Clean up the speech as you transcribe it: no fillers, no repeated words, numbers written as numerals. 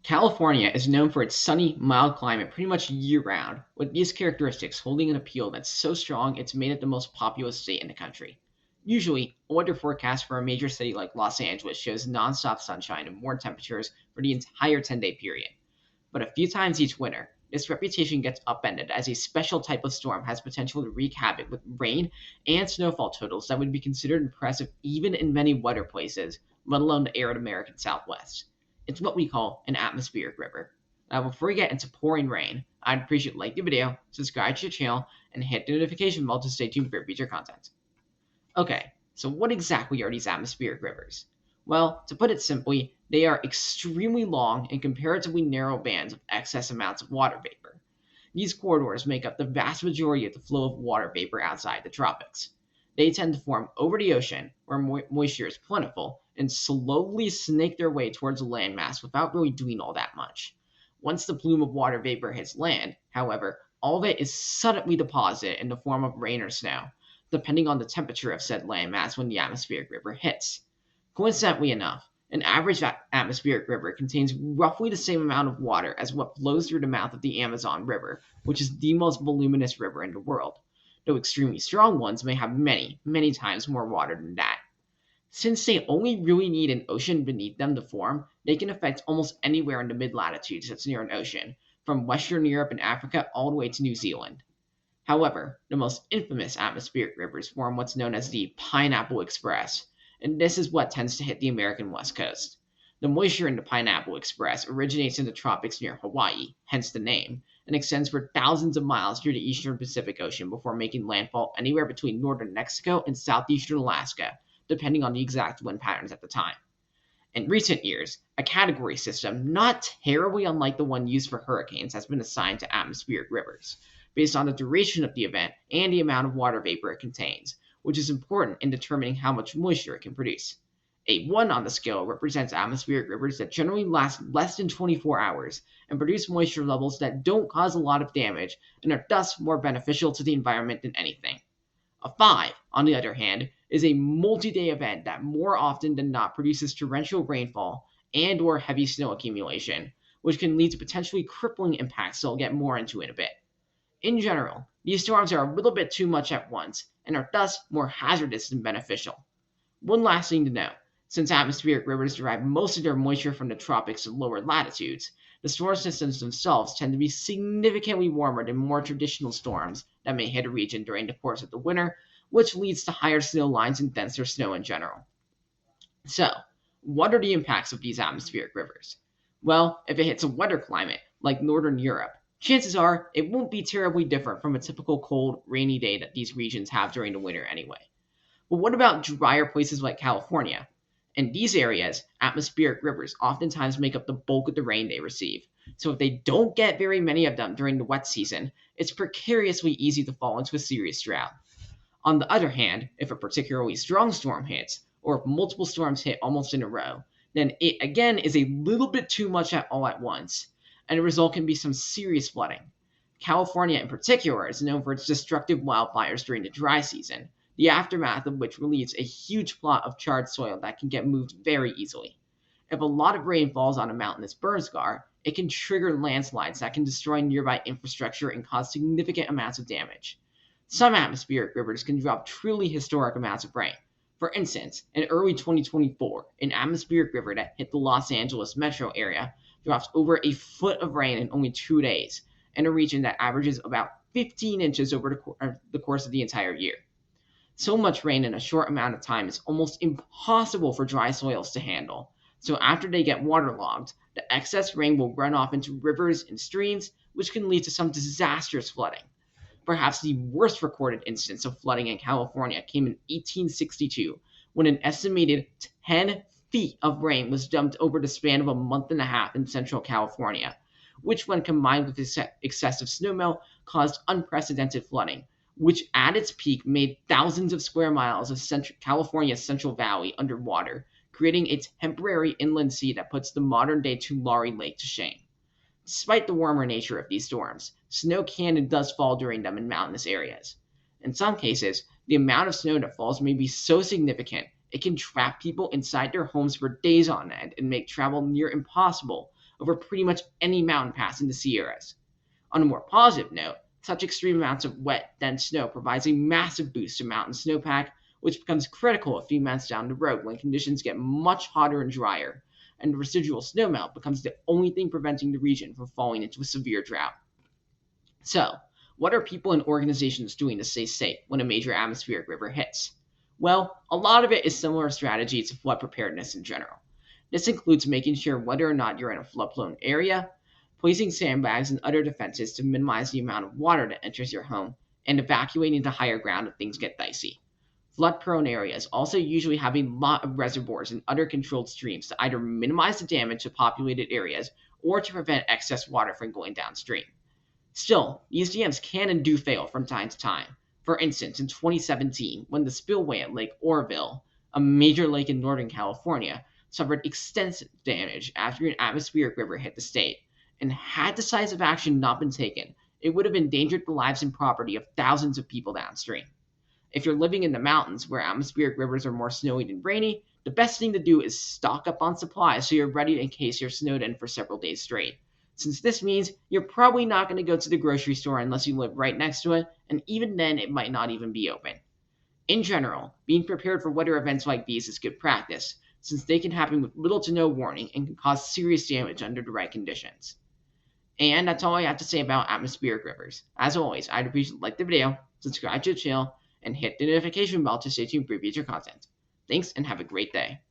California is known for its sunny, mild climate pretty much year-round, with these characteristics holding an appeal that's so strong it's made it the most populous state in the country. Usually, a weather forecast for a major city like Los Angeles shows nonstop sunshine and warm temperatures for the entire 10-day period. But a few times each winter, this reputation gets upended as a special type of storm has potential to wreak havoc with rain and snowfall totals that would be considered impressive even in many wetter places, let alone the arid American Southwest. It's what we call an atmospheric river. Now, before we get into pouring rain, I'd appreciate you like the video, subscribe to the channel, and hit the notification bell to stay tuned for future content. Okay, so what exactly are these atmospheric rivers? Well, to put it simply, they are extremely long and comparatively narrow bands of excess amounts of water vapor. These corridors make up the vast majority of the flow of water vapor outside the tropics. They tend to form over the ocean, where moisture is plentiful, and slowly snake their way towards the landmass without really doing all that much. Once the plume of water vapor hits land, however, all of it is suddenly deposited in the form of rain or snow, depending on the temperature of said landmass when the atmospheric river hits. Coincidentally enough, an average atmospheric river contains roughly the same amount of water as what flows through the mouth of the Amazon River, which is the most voluminous river in the world, though extremely strong ones may have many, many times more water than that. Since they only really need an ocean beneath them to form, they can affect almost anywhere in the mid-latitudes that's near an ocean, from Western Europe and Africa all the way to New Zealand. However, the most infamous atmospheric rivers form what's known as the Pineapple Express, and this is what tends to hit the American West Coast. The moisture in the Pineapple Express originates in the tropics near Hawaii, hence the name, and extends for thousands of miles through the eastern Pacific Ocean before making landfall anywhere between northern Mexico and southeastern Alaska, depending on the exact wind patterns at the time. In recent years, a category system not terribly unlike the one used for hurricanes has been assigned to atmospheric rivers, based on the duration of the event and the amount of water vapor it contains, which is important in determining how much moisture it can produce. A 1 on the scale represents atmospheric rivers that generally last less than 24 hours and produce moisture levels that don't cause a lot of damage and are thus more beneficial to the environment than anything. A 5, on the other hand, is a multi-day event that more often than not produces torrential rainfall and or heavy snow accumulation, which can lead to potentially crippling impacts that I'll get more into in a bit. In general, these storms are a little bit too much at once and are thus more hazardous than beneficial. One last thing to note, since atmospheric rivers derive most of their moisture from the tropics and lower latitudes, the storm systems themselves tend to be significantly warmer than more traditional storms that may hit a region during the course of the winter, which leads to higher snow lines and denser snow in general. So, what are the impacts of these atmospheric rivers? Well, if it hits a wetter climate, like northern Europe, chances are it won't be terribly different from a typical cold, rainy day that these regions have during the winter anyway. But what about drier places like California? In these areas, atmospheric rivers oftentimes make up the bulk of the rain they receive. So if they don't get very many of them during the wet season, it's precariously easy to fall into a serious drought. On the other hand, if a particularly strong storm hits, or if multiple storms hit almost in a row, then it again is a little bit too much all at once, and the result can be some serious flooding. California in particular is known for its destructive wildfires during the dry season, the aftermath of which relieves a huge plot of charred soil that can get moved very easily. If a lot of rain falls on a mountainous burn scar, it can trigger landslides that can destroy nearby infrastructure and cause significant amounts of damage. Some atmospheric rivers can drop truly historic amounts of rain. For instance, in early 2024, an atmospheric river that hit the Los Angeles metro area dropped over a foot of rain in only 2 days, in a region that averages about 15 inches over the course of the entire year. So much rain in a short amount of time is almost impossible for dry soils to handle. So after they get waterlogged, the excess rain will run off into rivers and streams, which can lead to some disastrous flooding. Perhaps the worst recorded instance of flooding in California came in 1862, when an estimated 10 feet of rain was dumped over the span of a month and a half in central California, which, when combined with excessive snowmelt, caused unprecedented flooding, which at its peak made thousands of square miles of California's Central Valley underwater, creating a temporary inland sea that puts the modern-day Tulare Lake to shame. Despite the warmer nature of these storms, snow can and does fall during them in mountainous areas. In some cases, the amount of snow that falls may be so significant it can trap people inside their homes for days on end and make travel near impossible, over pretty much any mountain pass in the Sierras. On a more positive note, such extreme amounts of wet, dense snow provides a massive boost to mountain snowpack, which becomes critical a few months down the road when conditions get much hotter and drier, and the residual snowmelt becomes the only thing preventing the region from falling into a severe drought. So, what are people and organizations doing to stay safe when a major atmospheric river hits? Well, a lot of it is similar strategies to flood preparedness in general. This includes making sure whether or not you're in a flood-prone area, placing sandbags and other defenses to minimize the amount of water that enters your home, and evacuating to higher ground if things get dicey. Flood-prone areas also usually have a lot of reservoirs and other controlled streams to either minimize the damage to populated areas or to prevent excess water from going downstream. Still, these dams can and do fail from time to time. For instance, in 2017, when the spillway at Lake Oroville, a major lake in Northern California, suffered extensive damage after an atmospheric river hit the state, and had decisive action not been taken, it would have endangered the lives and property of thousands of people downstream. If you're living in the mountains where atmospheric rivers are more snowy than rainy, the best thing to do is stock up on supplies so you're ready in case you're snowed in for several days straight. Since this means you're probably not going to go to the grocery store unless you live right next to it, and even then it might not even be open. In general, being prepared for weather events like these is good practice, since they can happen with little to no warning and can cause serious damage under the right conditions. And that's all I have to say about atmospheric rivers. As always, I'd appreciate if you like the video, subscribe to the channel, and hit the notification bell to stay tuned for future content. Thanks and have a great day.